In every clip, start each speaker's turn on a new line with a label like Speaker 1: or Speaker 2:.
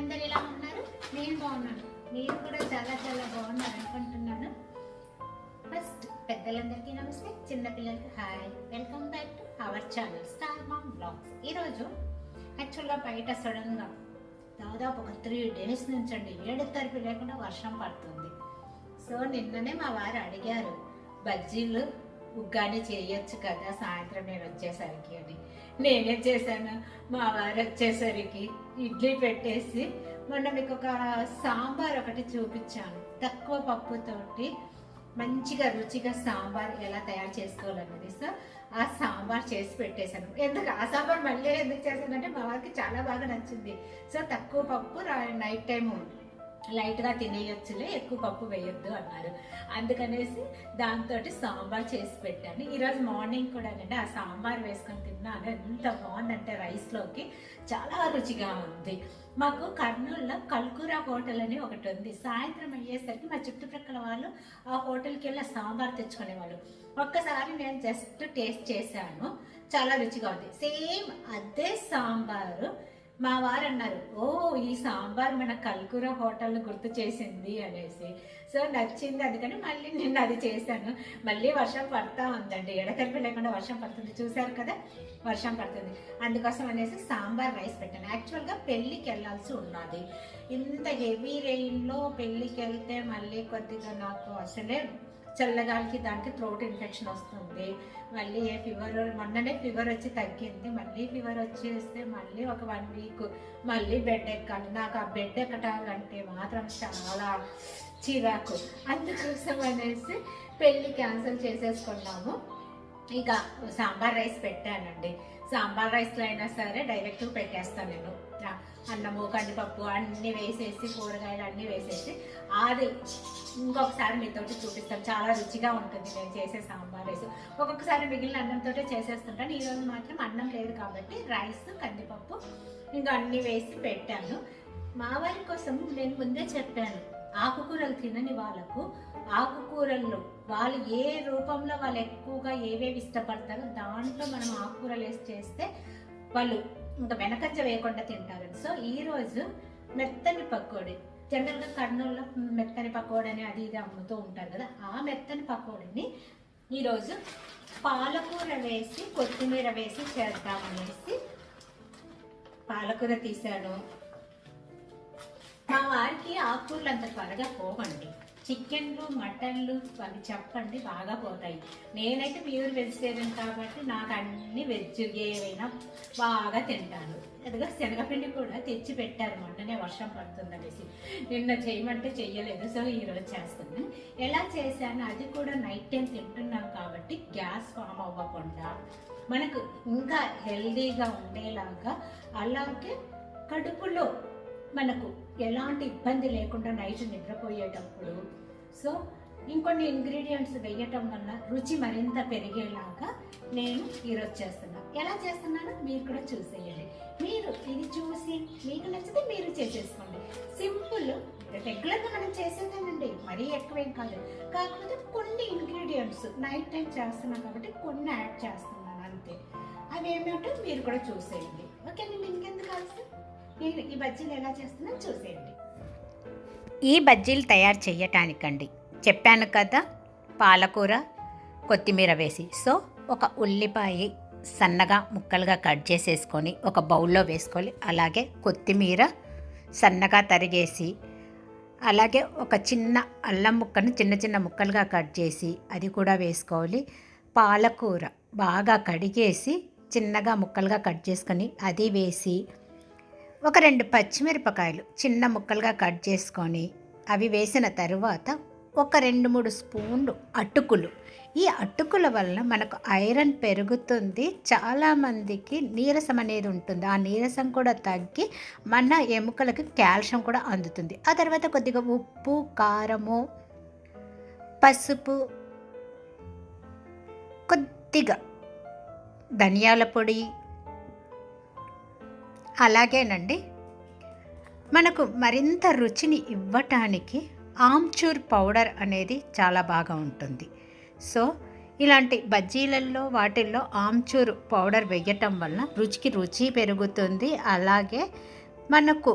Speaker 1: అందరు ఎలా ఉన్నారు? నేను బాగున్నాను. మీరు కూడా చాలా చాలా బాగున్నారు అనుకుంటున్నాను. ఫస్ట్ పెద్దలందరికీ నమస్తే, చిన్నపిల్లలకి hi. Welcome back to our channel star mom blogs. ఈరోజు యాక్చువల్గా బయట సడన్గా దాదాపు ఒక 3 days నుంచి అండి ఏడుతరిపి లేకుండా వర్షం పడుతుంది. సో నిన్ననే మా వారు అడిగారు బజ్జీలు ఉగ్గాని చేయొచ్చు కదా సాయంత్రం నేను వచ్చేసరికి అని. నేనే చేశాను. మా వారు వచ్చేసరికి ఇడ్లీ పెట్టేసి మొన్న మీకు ఒక సాంబార్ ఒకటి చూపించాను. తక్కువ పప్పుతోటి మంచిగా రుచిగా సాంబార్ ఎలా తయారు చేసుకోవాలన్నది. సో ఆ సాంబార్ చేసి పెట్టేశాను. ఎందుకు ఆ సాంబార్ మళ్ళీ ఎందుకు చేశానంటే మా వారికి చాలా బాగా నచ్చింది. సో తక్కువ పప్పు నైట్ టైము లైట్గా తినేయొచ్చులే, ఎక్కువ పప్పు వేయొద్దు అన్నారు. అందుకనేసి దాంతో సాంబార్ చేసి పెట్టాను. ఈరోజు మార్నింగ్ కూడా అండి ఆ సాంబార్ వేసుకొని తిన్నాను. ఎంత బాగుందంటే రైస్లోకి చాలా రుచిగా ఉంది. మాకు కర్నూలులో కల్కూర హోటల్ అని ఒకటి ఉంది. సాయంత్రం అయ్యేసరికి మా చుట్టుప్రక్కల వాళ్ళు ఆ హోటల్కి వెళ్ళి సాంబార్ తెచ్చుకునేవాళ్ళు. ఒక్కసారి నేను జస్ట్ టేస్ట్ చేశాను, చాలా రుచిగా ఉంది. సేమ్ అదే సాంబారు మా వారు అన్నారు, ఓ ఈ సాంబార్ మన కల్కూర హోటల్ గుర్తు చేసింది అనేసి. సో నచ్చింది, అందుకని మళ్ళీ నేను అది చేశాను. మళ్ళీ వర్షం పడతా ఉందండి, ఎడతెరిపి లేకుండా వర్షం పడుతుంది. చూశారు కదా వర్షం పడుతుంది. అందుకోసం అనేసి సాంబార్ రైస్ పెట్టాను. యాక్చువల్గా పెళ్ళికి వెళ్ళాల్సి ఉన్నది. ఇంత హెవీ రెయిన్లో పెళ్ళికి వెళ్తే మళ్ళీ కొద్దిగా నాకు అసలే చల్లగాలికి దానికి థ్రోట్ ఇన్ఫెక్షన్ వస్తుంది. మళ్ళీ ఫీవర్, మొన్ననే ఫీవర్ వచ్చి తగ్గింది, మళ్ళీ ఫీవర్ వచ్చేస్తే మళ్ళీ ఒక 1 week మళ్ళీ బెడ్ ఎక్కాలి. నాకు ఆ బెడ్ ఎక్కటాలంటే మాత్రం చాలా చిరాకు. అందుకోసం అనేసి పెళ్ళి క్యాన్సిల్ చేసేసుకున్నాము. ఇక సాంబార్ రైస్ పెట్టానండి. సాంబార్ రైస్లో అయినా సరే డైరెక్ట్ పెట్టేస్తాను నేను. అన్నము కందిపప్పు అన్నీ వేసేసి, కూరగాయలు అన్నీ వేసేసి అది ఇంకొకసారి మీతోటి చూపిస్తాను. చాలా రుచిగా ఉంటుంది నేను చేసే సాంబార్ రైస్. ఒక్కొక్కసారి మిగిలిన అన్నంతో చేసేస్తుంటాను. ఈరోజు మాత్రం అన్నం లేదు కాబట్టి రైస్, కందిపప్పు ఇంకా అన్నీ వేసి పెట్టాను. మా వారి కోసం నేను ముందే చెప్పాను, ఆకుకూరలు తినని వాళ్ళకు ఆకుకూరల్లో వాళ్ళు ఏ రూపంలో వాళ్ళు ఎక్కువగా ఏవేవి ఇష్టపడతారో దాంట్లో మనం ఆకుకూరలు వేసి చేస్తే వాళ్ళు ఇంకా వెనకంజ వేయకుండా తింటారు. సో ఈరోజు మెత్తని పకోడీ, జనరల్గా కర్నూలులో మెత్తని పకోడీ అని అది ఇది అమ్ముతూ ఉంటారు కదా, ఆ మెత్తని పకోడీని ఈరోజు పాలకూర వేసి కొత్తిమీర వేసి చేద్దామనేసి పాలకూర తీసాను. మా వారికి ఆకుకూరలు అంత త్వరగా పోవండి. చికెన్లు, మటన్లు అవి చెప్పండి బాగా పోతాయి. నేనైతే ప్యూర్ వెజిటేరియన్ కాబట్టి నాకు అన్ని వెజ్ ఏవైనా బాగా తింటాను. అదిగా శనగపిండి కూడా తెచ్చి పెట్టారు మొన్ననే వర్షం పడుతుందనేసి. నిన్న చేయమంటే చెయ్యలేదు, సో ఈరోజు చేస్తున్నాను. ఎలా చేశాను అది కూడా నైట్ టైం తింటున్నాం కాబట్టి గ్యాస్ ఫామ్ అవ్వకుండా మనకు ఇంకా హెల్దీగా ఉండేలాగా, అలాగే కడుపులో మనకు ఎలాంటి ఇబ్బంది లేకుండా నైట్ నిద్రపోయేటప్పుడు సో ఇంకొన్ని ఇంగ్రీడియంట్స్ వేయటం వల్ల రుచి మరింత పెరిగేలాగా నేను ఈరోజు చేస్తున్నాను. ఎలా చేస్తున్నానో మీరు కూడా చూసేయండి. మీరు ఇది చూసి మీకు నచ్చితే మీరు చేసేసుకోండి. సింపుల్, రెగ్యులర్గా మనం చేసేదేనండి, మరీ ఎక్కువేం కాదు. కాకపోతే కొన్ని ఇంగ్రీడియంట్స్ నైట్ టైం చేస్తున్నాను కాబట్టి కొన్ని యాడ్ చేస్తున్నాను అంతే. అవి ఏమిటో మీరు కూడా చూసేయండి. ఓకే, నేను ఇంకెందుకు కాల్సి నేను ఈ బజ్జీలు ఎలా చేస్తున్నాను చూసేయండి.
Speaker 2: ఈ బజ్జీలు తయారు చేయటానికండి చెప్పాను కదా, పాలకూర కొత్తిమీర వేసి. సో ఒక ఉల్లిపాయ సన్నగా ముక్కలుగా కట్ చేసేసుకొని ఒక బౌల్లో వేసుకోవాలి. అలాగే కొత్తిమీర సన్నగా తరిగేసి, అలాగే ఒక చిన్న అల్లం ముక్కను చిన్న చిన్న ముక్కలుగా కట్ చేసి అది కూడా వేసుకోవాలి. పాలకూర బాగా కడిగేసి చిన్నగా ముక్కలుగా కట్ చేసుకొని అది వేసి, ఒక 2 పచ్చిమిరపకాయలు చిన్న ముక్కలుగా కట్ చేసుకొని అవి వేసిన తర్వాత ఒక 2-3 స్పూన్లు అటుకులు. ఈ అటుకుల వలన మనకు ఐరన్ పెరుగుతుంది. చాలామందికి నీరసం అనేది ఉంటుంది, ఆ నీరసం కూడా తగ్గి మన ఎముకలకి కాల్షియం కూడా అందుతుంది. ఆ తర్వాత కొద్దిగా ఉప్పు, కారము, పసుపు, కొద్దిగా ధనియాల పొడి, అలాగేనండి మనకు మరింత రుచిని ఇవ్వటానికి ఆమ్చూర్ పౌడర్ అనేది చాలా బాగా ఉంటుంది. సో ఇలాంటి బజ్జీలలో వాటిల్లో ఆమ్చూర్ పౌడర్ వేయటం వల్ల రుచికి రుచి పెరుగుతుంది. అలాగే మనకు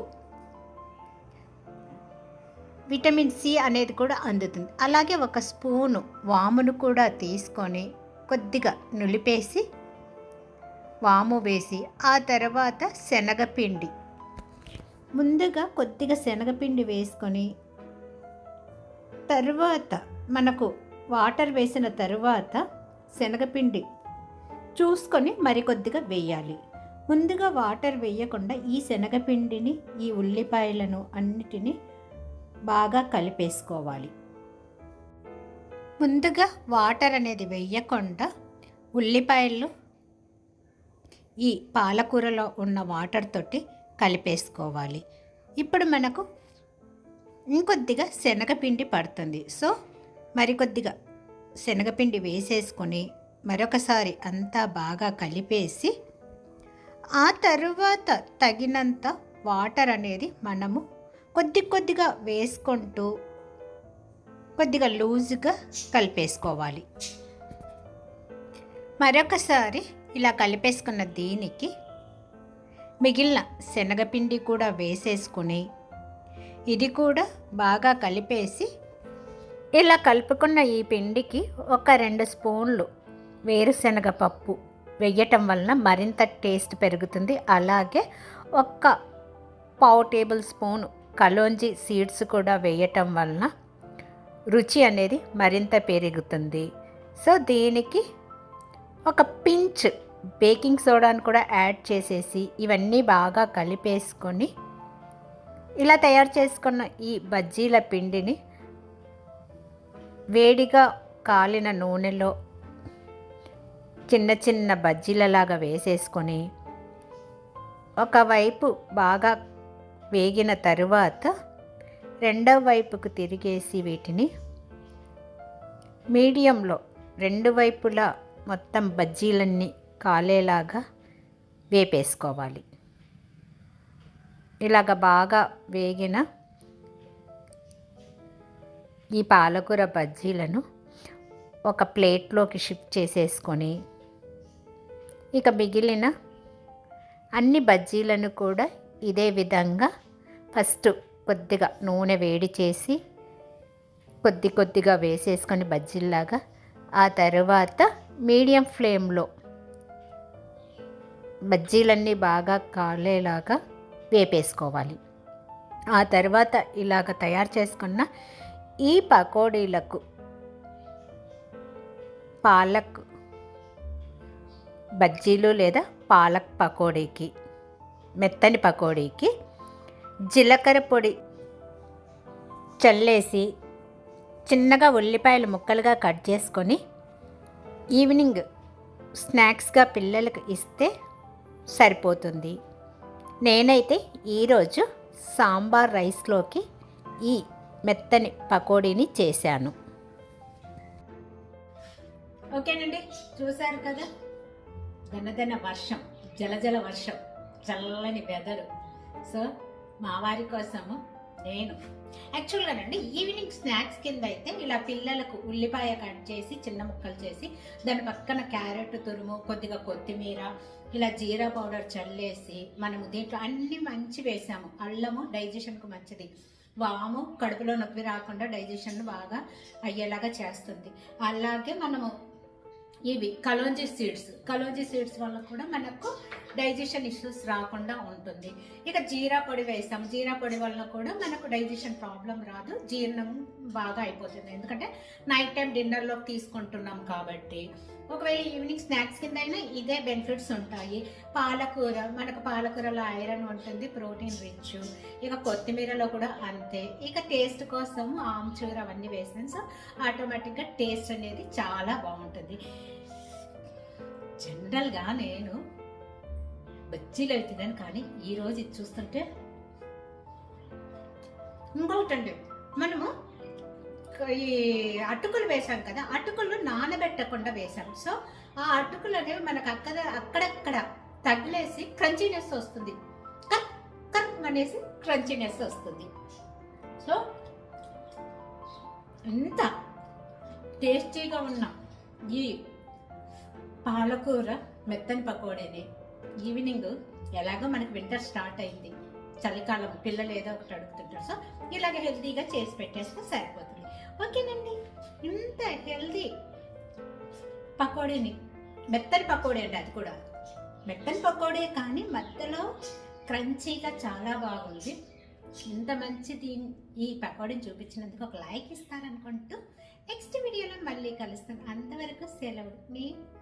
Speaker 2: విటమిన్ సి అనేది కూడా అందుతుంది. అలాగే ఒక స్పూను వామును కూడా తీసుకొని కొద్దిగా నులిపేసి వాము వేసి ఆ తర్వాత శనగపిండి, ముందుగా కొద్దిగా శనగపిండి వేసుకొని తర్వాత మనకు వాటర్ వేసిన తర్వాత శనగపిండి చూసుకొని మరికొద్దిగా వేయాలి. ముందుగా వాటర్ వేయకుండా ఈ శనగపిండిని ఈ ఉల్లిపాయలను అన్నిటినీ బాగా కలిపేసుకోవాలి. ముందుగా వాటర్ అనేది వేయకుండా ఉల్లిపాయలు ఈ పాలకూరలో ఉన్న వాటర్ తోటి కలిపేసుకోవాలి. ఇప్పుడు మనకు ఇంకొద్దిగా శనగపిండి పడుతుంది. సో మరికొద్దిగా శనగపిండి వేసేసుకొని మరొకసారి అంతా బాగా కలిపేసి ఆ తరువాత తగినంత వాటర్ అనేది మనము కొద్దిగా వేసుకుంటూ కొద్దిగా లూజుగా కలిపేసుకోవాలి. మరొకసారి ఇలా కలిపేసుకున్న దీనికి మిగిలిన శనగపిండి కూడా వేసేసుకుని ఇది కూడా బాగా కలిపేసి ఇలా కలుపుకున్న ఈ పిండికి ఒక 2 స్పూన్లు వేరుశనగ పప్పు వేయటం వలన మరింత టేస్ట్ పెరుగుతుంది. అలాగే ఒక 1/2 టేబుల్ స్పూన్ కలోంజీ సీడ్స్ కూడా వేయటం వలన రుచి అనేది మరింత పెరుగుతుంది. సో దీనికి ఒక పించ్ బేకింగ్ సోడాను కూడా యాడ్ చేసేసి ఇవన్నీ బాగా కలిపేసుకొని ఇలా తయారు చేసుకున్న ఈ బజ్జీల పిండిని వేడిగా కాలిన నూనెలో చిన్న చిన్న బజ్జీలలాగా వేసేసుకొని ఒకవైపు బాగా వేగిన తరువాత రెండవ వైపుకు తిరిగేసి వీటిని మీడియంలో 2 వైపులా మొత్తం బజ్జీలన్నీ కాలేలాగా వేపేసుకోవాలి. ఇలాగ బాగా వేగిన ఈ పాలకూర బజ్జీలను ఒక ప్లేట్లోకి షిఫ్ట్ చేసేసుకొని ఇక మిగిలిన అన్ని బజ్జీలను కూడా ఇదే విధంగా ఫస్ట్ కొద్దిగా నూనె వేడి చేసి కొద్దిగా వేసేసుకొని బజ్జీల్లాగా ఆ తర్వాత మీడియం ఫ్లేమ్లో బజ్జీలన్నీ బాగా కాలేలాగా వేపేసుకోవాలి. ఆ తర్వాత ఇలాగ తయారు చేసుకున్న ఈ పకోడీలకు పాలక్ బజ్జీలు లేదా పాలక్ పకోడీకి మెత్తని పకోడీకి జీలకర్ర పొడి చల్లేసి చిన్నగా ఉల్లిపాయలు ముక్కలుగా కట్ చేసుకొని ఈవినింగ్ స్నాక్స్గా పిల్లలకు ఇస్తే సరిపోతుంది. నేనైతే ఈరోజు సాంబార్ రైస్లోకి ఈ మెత్తని పకోడీని చేశాను.
Speaker 1: ఓకేనండి, చూశారు కదా, ధనధన వర్షం, జలజల వర్షం, చల్లని వెదరు. సో మా వారి కోసము నేను యాక్చువల్గానండి ఈవినింగ్ స్నాక్స్ కింద అయితే ఇలా పిల్లలకు ఉల్లిపాయ కట్ చేసి చిన్న ముక్కలు చేసి దాని పక్కన క్యారెట్ తురుము, కొద్దిగా కొత్తిమీర, ఇలా జీరా పౌడర్ చల్లేసి మనము దీంట్లో అన్ని మంచి వేసాము. అల్లము డైజెషన్కు మంచిది, వాము కడుపులో నొప్పి రాకుండా డైజెషన్ బాగా అయ్యేలాగా చేస్తుంది. అలాగే మనము ఇవి కలోంజీ సీడ్స్ వల్ల కూడా మనకు డైజెషన్ ఇష్యూస్ రాకుండా ఉంటుంది. ఇక జీరా పొడి వేస్తాం, జీరా పొడి వల్ల కూడా మనకు డైజెషన్ ప్రాబ్లం రాదు, జీర్ణం బాగా అయిపోతుంది. ఎందుకంటే నైట్ టైం డిన్నర్లోకి తీసుకుంటున్నాం కాబట్టి. ఒకవేళ ఈవినింగ్ స్నాక్స్ కింద అయినా ఇదే బెనిఫిట్స్ ఉంటాయి. పాలకూర, మనకు పాలకూరలో ఐరన్ ఉంటుంది, ప్రోటీన్ రిచ్. ఇక కొత్తిమీరలో కూడా అంతే. ఇక టేస్ట్ కోసం ఆమ్చూర్ అవన్నీ వేసాను. సో ఆటోమేటిక్గా టేస్ట్ అనేది చాలా బాగుంటుంది. జనరల్గా నేను బజ్జీలు అవి తిన్నాను, కానీ ఈరోజు ఇది చూస్తుంటే ఇంకొకటండి, మనము ఈ అటుకులు వేసాం కదా, అటుకులు నానబెట్టకుండా వేసాం. సో ఆ అటుకులు అనేవి మనకు అక్కడక్కడ తగిలేసి క్రంచీనెస్ వస్తుంది, కర్క్ అనేసి క్రంచీనెస్ వస్తుంది. సో ఎంత టేస్టీగా ఉన్న ఈ పాలకూర మెత్తని పకోడీని ఈవినింగ్, ఎలాగో మనకి వింటర్ స్టార్ట్ అయింది, చలికాలం పిల్లలు ఏదో ఒకటి అడుగుతుంటారు. సో ఇలాగ హెల్తీగా చేసి పెట్టేస్తే సరిపోతుంది. ఓకేనండి, ఇంత హెల్తీ పకోడీని, మెత్తని పకోడీ అండి, అది కూడా మెత్తని పకోడీ కానీ మధ్యలో క్రంచీగా చాలా బాగుంది. ఇంత మంచిది ఈ పకోడీని చూపించినందుకు ఒక లైక్ ఇస్తారనుకుంటూ నెక్స్ట్ వీడియోలో మళ్ళీ కలుస్తాను. అంతవరకు సెలవు.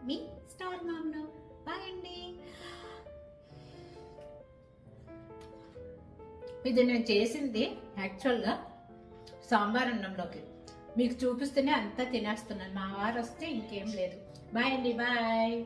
Speaker 1: మీ స్టార్ మామ్ను. బాయ్ అండి. ఇది నేను చేసింది యాక్చువల్గా సాంబార్ అన్నంలోకి, మీకు చూపిస్తేనే అంతా తినేస్తున్నాను. మా వారు వస్తే ఇంకేం లేదు. బాయ్ అండి, బాయ్.